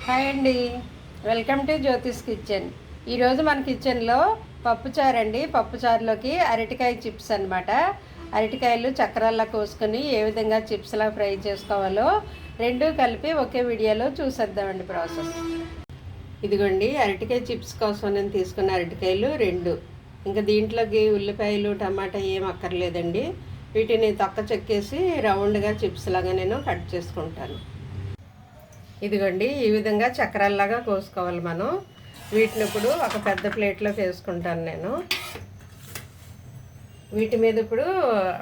Hi అండి, welcome to Jyothish kitchen. ఈరోజు మన కిచెన్లో పప్పుచారు అండి. పప్పుచారులోకి అరటికాయ చిప్స్ అనమాట. అరటికాయలు చక్రాల్లా కోసుకొని ఏ విధంగా చిప్స్లా ఫ్రై చేసుకోవాలో రెండూ కలిపి ఒకే వీడియోలో చూసేద్దామండి ప్రాసెస్. ఇదిగోండి, అరటికాయ చిప్స్ కోసం నేను తీసుకున్న అరటికాయలు రెండు. ఇంకా దీంట్లోకి ఉల్లిపాయలు టమాటా ఏం అక్కర్లేదండి. వీటిని తొక్క చెక్కేసి రౌండ్గా చిప్స్ లాగా నేను కట్ చేసుకుంటాను. ఇదిగోండి, ఈ విధంగా చక్రాల్లాగా కోసుకోవాలి మనం. వీటిని ఇప్పుడు ఒక పెద్ద ప్లేట్లోకి వేసుకుంటాను నేను. వీటి మీద ఇప్పుడు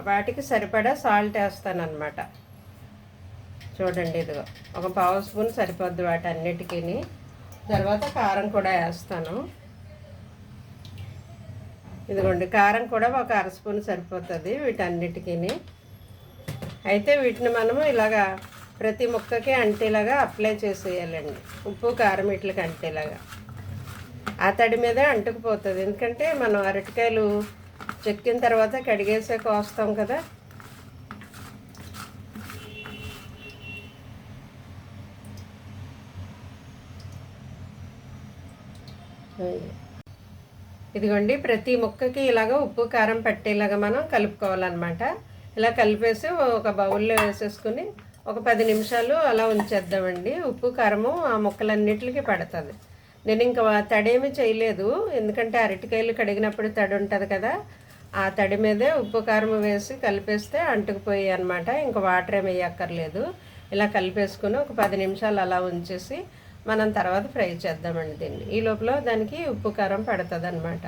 వాటికి సరిపడా సాల్ట్ వేస్తాను అనమాట. చూడండి, ఇదిగో ఒక పావు స్పూన్ సరిపోద్ది వాటి అన్నిటికీ. తర్వాత కారం కూడా వేస్తాను. ఇదిగోండి, కారం కూడా ఒక అర స్పూన్ సరిపోతుంది వీటన్నిటికీ. అయితే వీటిని మనము ఇలాగా ప్రతి ముక్కకి అంటేలాగా అప్లై చేసేయాలండి. ఉప్పు కారం ఇట్లకి అంటేలాగా. ఆ తడి మీదే అంటుకుపోతుంది, ఎందుకంటే మనం అరటికాయలు చెక్కిన తర్వాత కడిగేసే కోస్తాం కదా. ఇదిగోండి, ప్రతి ముక్కకి ఇలాగ ఉప్పు కారం పట్టేలాగా మనం కలుపుకోవాలన్నమాట. ఇలా కలిపేసి ఒక బౌల్లో వేసేసుకుని ఒక 10 నిమిషాలు అలా ఉంచేద్దామండి. ఉప్పు కారము ఆ ముక్కలన్నిటికి పడుతుంది. నేను ఇంకా తడేమీ చేయలేదు, ఎందుకంటే అరటికాయలు కడిగినప్పుడు తడి ఉంటుంది కదా. ఆ తడి మీదే ఉప్పు కారం వేసి కలిపేస్తే అంటుకుపోయి అనమాట. ఇంకా వాటర్ ఏమి వేయక్కర్లేదు. ఇలా కలిపేసుకుని ఒక 10 నిమిషాలు అలా ఉంచేసి మనం తర్వాత ఫ్రై చేద్దామండి దీన్ని. ఈ లోపల దానికి ఉప్పు కారం పడుతుంది అనమాట.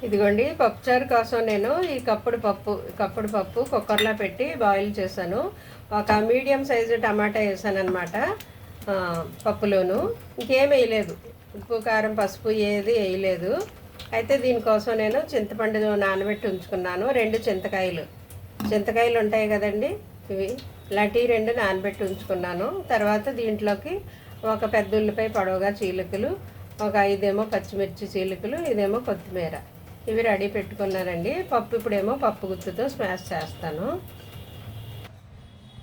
ఇదిగోండి, పప్పుచారు కోసం నేను ఈ కప్పుడు పప్పు కుక్కర్లో పెట్టి బాయిల్ చేశాను. ఒక మీడియం సైజు టమాటా వేసాను అనమాట పప్పులోను. ఇంకేం వేయలేదు, ఉప్పు కారం పసుపు ఏది వేయలేదు. అయితే దీనికోసం నేను చింతపండు నానబెట్టి ఉంచుకున్నాను. 2 చింతకాయలు ఉంటాయి కదండి, ఇవి ఇలాంటివి 2 నానబెట్టి ఉంచుకున్నాను. తర్వాత దీంట్లోకి ఒక పెద్ద ఉల్లిపాయ పొడవుగా చీలికలు, ఒక 5 పచ్చిమిర్చి చీలికలు, ఇదేమో కొత్తిమీర, ఇవి రెడీ పెట్టుకున్నానండి. పప్పు ఇప్పుడేమో పప్పు గుత్తుతో స్మాష్ చేస్తాను.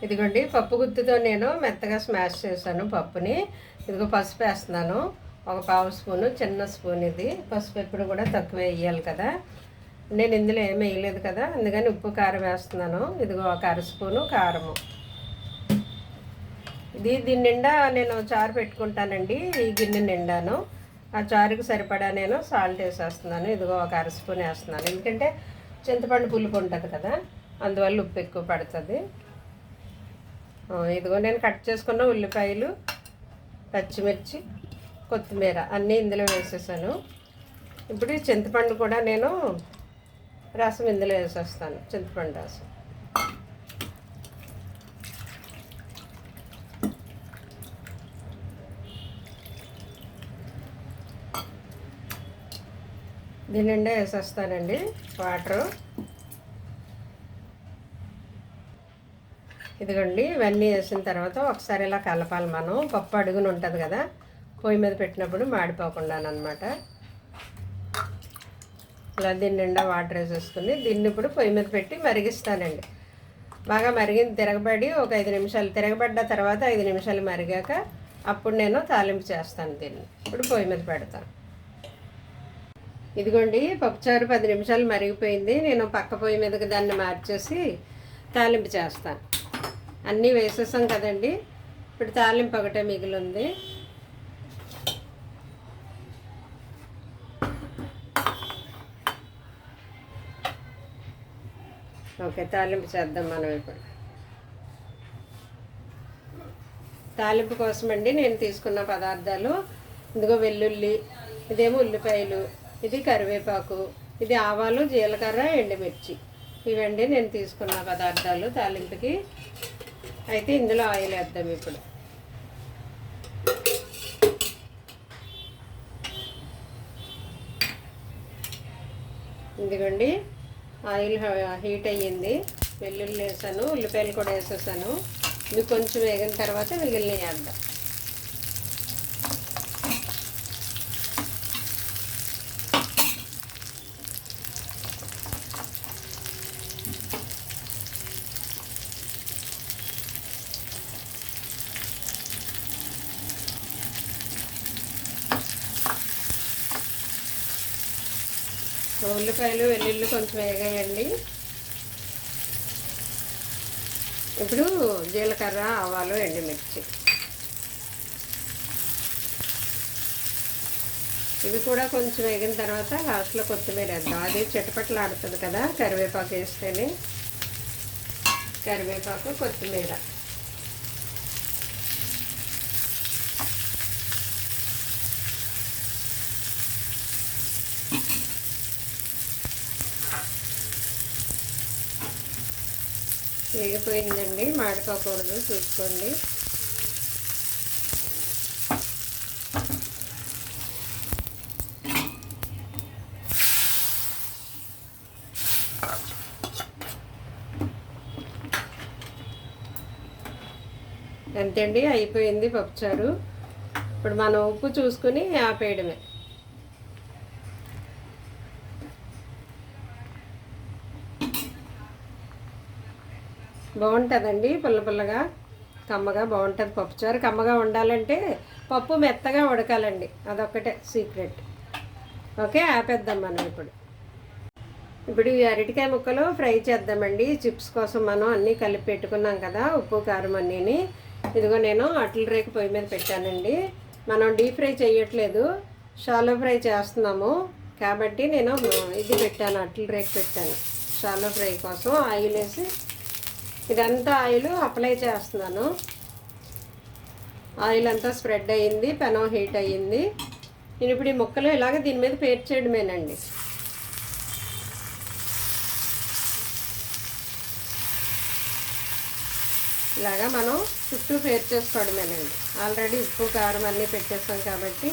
ఇదిగోండి, పప్పు గుత్తుతో నేను మెత్తగా స్మాష్ చేశాను పప్పుని. ఇదిగో పసుపు వేస్తున్నాను, ఒక పావు స్పూను, చిన్న స్పూన్ ఇది. పసుపు ఎప్పుడు కూడా తక్కువ వేయాలి కదా. నేను ఇందులో ఏమీ వేయలేదు కదా, అందుకని ఉప్పు కారం వేస్తున్నాను. ఇదిగో ఒక అర స్పూను కారము. దీని నిండా నేను చారు పెట్టుకుంటానండి. ఈ గిన్నె నిండాను ఆ చారుకి సరిపడా నేను సాల్ట్ వేసేస్తున్నాను. ఇదిగో ఒక అర స్పూన్ వేస్తున్నాను, ఎందుకంటే చింతపండు పులుపు ఉంటుంది కదా, అందువల్ల ఉప్పు ఎక్కువ పడుతుంది. ఇదిగో నేను కట్ చేసుకున్న ఉల్లిపాయలు, పచ్చిమిర్చి, కొత్తిమీర అన్నీ ఇందులో వేసేసాను. ఇప్పుడు ఈ చింతపండు కూడా నేను రసం ఇందులో వేసేస్తాను, చింతపండు రసం. దీని నిండా వేసేస్తానండి వాటరు. ఇదిగోండి, ఇవన్నీ వేసిన తర్వాత ఒకసారి ఇలా కలపాలి మనం. పప్పు అడుగున ఉంటుంది కదా, పొయ్యి మీద పెట్టినప్పుడు మాడిపోకుండా అనమాట. ఇలా దీని నిండా వాటర్ వేసేసుకుని దీన్ని ఇప్పుడు పొయ్యి మీద పెట్టి మరిగిస్తానండి. బాగా తిరగబడి ఒక 5 నిమిషాలు తిరగబడ్డ తర్వాత 5 నిమిషాలు మరిగాక అప్పుడు నేను తాలింపు చేస్తాను. దీన్ని ఇప్పుడు పొయ్యి మీద పెడతాను. ఇదిగోండి, పప్పుచారు 10 నిమిషాలు మరిగిపోయింది. నేను పక్క పొయ్యి మీదకి దాన్ని మార్చేసి తాలింపు చేస్తాను. అన్నీ వేసేసాం కదండి, ఇప్పుడు తాలింపు ఒకటే మిగిలింది. ఓకే, తాలింపు చేద్దాం మనం ఇప్పుడు. తాలింపు కోసమండి నేను తీసుకున్న పదార్థాలు ఇదిగో వెల్లుల్లి, ఇదేమో ఉల్లిపాయలు, ఇది కరివేపాకు, ఇది ఆవాలు, జీలకర్ర, ఎండుమిర్చి, ఇవండి నేను తీసుకున్న పదార్థాలు తాలింపుకి. అయితే ఇందులో ఆయిల్ వేద్దాం ఇప్పుడు. ఇదిగోండి, ఆయిల్ హీట్ అయ్యింది. వెల్లుల్లి వేసాను, ఉల్లిపాయలు కూడా వేసేసాను. ఇది కొంచెం వేగిన తర్వాత మిగిలిన వేద్దాం. ఉల్లిపాయలు వెల్లుల్లి కొంచెం వేగాయండి. ఇప్పుడు జీలకర్ర, ఆవాలు, ఎండుమిర్చి ఇవి కూడా కొంచెం వేగిన తర్వాత లాస్ట్లో కొత్తిమీర వేద్దాం. అది చిటపటలాడుతుంది కదా కరివేపాకు వేస్తేనే. కరివేపాకు, కొత్తిమీర వేగిపోయిందండి. మాడిపోకూడదు, చూసుకోండి. అంతేండి, అయిపోయింది పప్పుచారు. ఇప్పుడు మనం ఉప్పు చూసుకుని ఆపేయడమే. బాగుంటుందండి, పుల్ల పుల్లగా కమ్మగా బాగుంటుంది పప్పుచారు. కమ్మగా ఉండాలంటే పప్పు మెత్తగా ఉడకాలండి, అదొక్కటే సీక్రెట్. ఓకే, ఆపేద్దాం మనం. ఇప్పుడు ఈ అరటికాయ ముక్కలు ఫ్రై చేద్దామండి. చిప్స్ కోసం మనం అన్నీ కలిపి పెట్టుకున్నాం కదా, ఉప్పు కారం అన్నీని. ఇదిగో నేను అట్ల రేకు పొయ్యి మీద పెట్టానండి. మనం డీప్ ఫ్రై చేయట్లేదు, షాలో ఫ్రై చేస్తున్నాము కాబట్టి నేను ఇది పెట్టాను, అట్ల రేకు పెట్టాను షాలో ఫ్రై కోసం. ఆయిల్ వేసి ఇదంతా ఆయిల్ అప్లై చేస్తున్నాను. ఆయిల్ అంతా స్ప్రెడ్ అయ్యింది, పెనం హీట్ అయ్యింది. నేను ఇప్పుడు ఈ ముక్కలు ఇలాగ దీని మీద పేర్చేయడమేనండి. ఇలాగా మనం చుట్టూ పేర్చేసుకోవడమేనండి. ఆల్రెడీ ఉప్పు కారం అన్నీ పెట్టేస్తాం కాబట్టి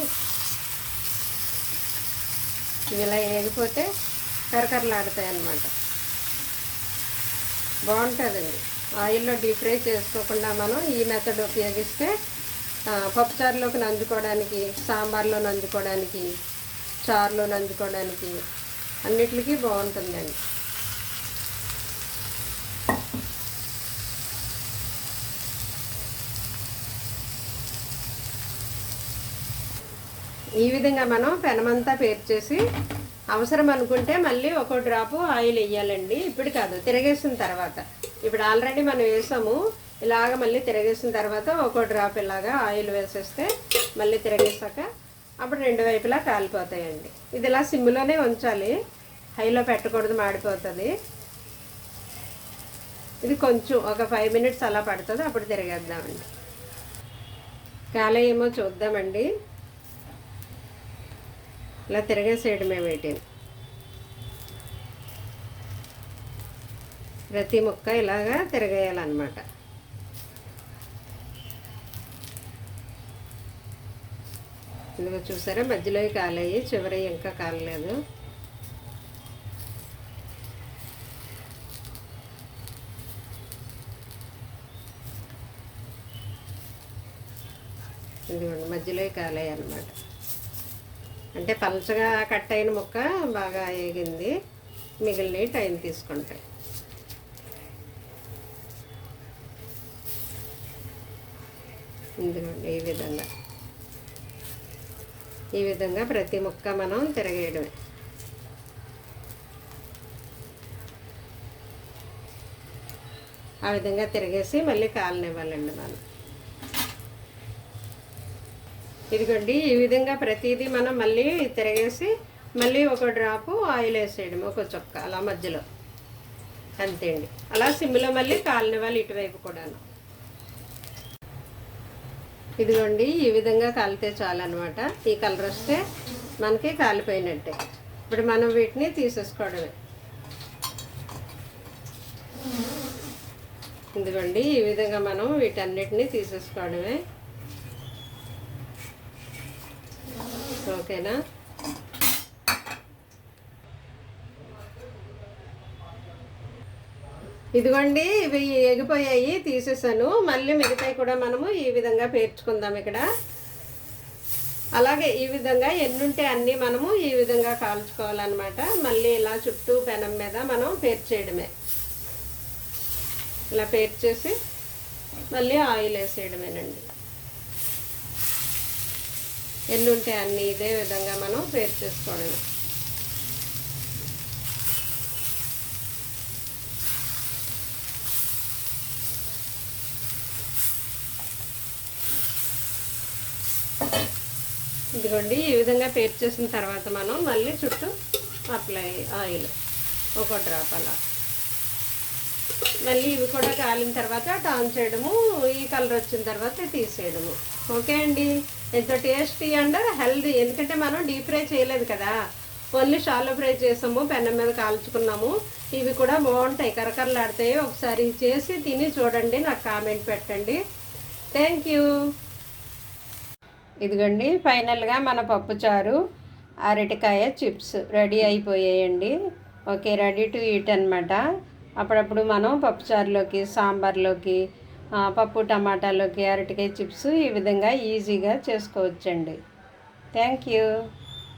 ఇలా వేగిపోతే కరకరలాడుతాయి అన్నమాట. బాగుంటుందండి. ఆయిల్లో డీప్ ఫ్రై చేసుకోకుండా మనం ఈ మెథడ్ ఉపయోగిస్తే పప్పుచారులోకి నంచుకోవడానికి, సాంబార్లో నంచుకోవడానికి, చారులో నంచుకోవడానికి అన్నిటికీ బాగుంటుందండి. ఈ విధంగా మనం పెనమంతా పేర్చేసి అవసరం అనుకుంటే మళ్ళీ ఒక డ్రాపు ఆయిల్ వేయాలండి. ఇప్పుడు కాదు, తిరగేసిన తర్వాత. ఇప్పుడు ఆల్రెడీ మనం వేసాము, ఇలాగ మళ్ళీ తిరగేసిన తర్వాత ఒక డ్రాప్ ఇలాగా ఆయిల్ వేసేస్తే మళ్ళీ తిరగేసాక అప్పుడు రెండు వైపులా కాలిపోతాయండి. ఇది ఇలా సిమ్లోనే ఉంచాలి, హైలో పెట్టకూడదు, మాడిపోతుంది. ఇది కొంచెం ఒక 5 మినిట్స్ అలా పడుతుంది, అప్పుడు తిరగేద్దామండి. కాలేయేమో చూద్దామండి. ఇలా తిరగేసేయడమే వీటిని. ప్రతి ముక్క ఇలాగా తిరగేయాలన్నమాట. ఇదిగో చూసారా, మధ్యలో కాలేయి, చివరి ఇంకా కాలలేదు. ఇదిగోండి, మధ్యలో కాలేయి అన్నమాట. అంటే పలచగా కట్ అయిన ముక్క బాగా వేగింది, మిగిలిన టైం తీసుకుంటాయి. ఇదిగోండి, ఈ విధంగా ప్రతి ముక్క మనం తిరగేయడమే. ఆ విధంగా తిరిగేసి మళ్ళీ కాలనివ్వాలండి మనం. ఇదిగోండి, ఈ విధంగా ప్రతిదీ మనం మళ్ళీ తిరగేసి మళ్ళీ ఒక డ్రాపు ఆయిల్ వేసేయడం, ఒక చుక్క అలా మధ్యలో. అంతే అండి. అలా సిమ్లో మళ్ళీ కాలనివ్వాలి ఇటువైపు కూడాను. ఇదిగోండి, ఈ విధంగా కాలితే చాలన్నమాట. ఈ కలర్ వస్తే మనకి కాలిపోయినట్టే. ఇప్పుడు మనం వీటిని తీసేసుకోవడమే. ఇదిగోండి, ఈ విధంగా మనం వీటన్నిటిని తీసేసుకోవడమే. ఓకేనా? ఇదిగోండి, ఇవి ఎగిపోయాయి, తీసేసాను. మళ్ళీ మిగతాయి కూడా మనము ఈ విధంగా పేర్చుకుందాం ఇక్కడ. అలాగే ఈ విధంగా ఎన్నుంటే అన్నీ మనము ఈ విధంగా కాల్చుకోవాలన్నమాట. మళ్ళీ ఇలా చుట్టూ పెనం మీద మనం పేర్చేయడమే. ఇలా పేర్చేసి మళ్ళీ ఆయిల్ వేసేయడమేనండి. ఎన్నుంటే అన్నీ ఇదే విధంగా మనం పేర్చేసుకోవడమే. ఇదిగోండి ఈ విధంగా పేర్చేసిన తర్వాత మనం మళ్ళీ చుట్టూ అప్లై ఆయిల్ ఒక డ్రాప్ అలా. మళ్ళీ ఇవి కూడా కాలిన తర్వాత టర్న్ చేయడము, ఈ కలర్ వచ్చిన తర్వాత తీసేయడము. ఓకే అండి, ఎంతో టేస్టీ అండ్ హెల్దీ. ఎందుకంటే మనం డీప్ ఫ్రై చేయలేదు కదా, ఓన్లీ షాలో ఫ్రై చేసాము, పెనం మీద కాల్చుకున్నాము. ఇవి కూడా బాగుంటాయి, కరకరలాడతాయి. ఒకసారి చేసి తిని చూడండి, నాకు కామెంట్ పెట్టండి. Thank you. ఇదిగోండి ఫైనల్గా మన పప్పుచారు అరటికాయ చిప్స్ రెడీ అయిపోయాయండి. ఓకే, రెడీ టు ఈట్ అనమాట. అప్పుడప్పుడు మనం పప్పుచారులోకి, సాంబార్లోకి, పప్పు టమాటాలోకి అరటికాయ చిప్స్ ఈ విధంగా ఈజీగా చేసుకోవచ్చండి. Thank you.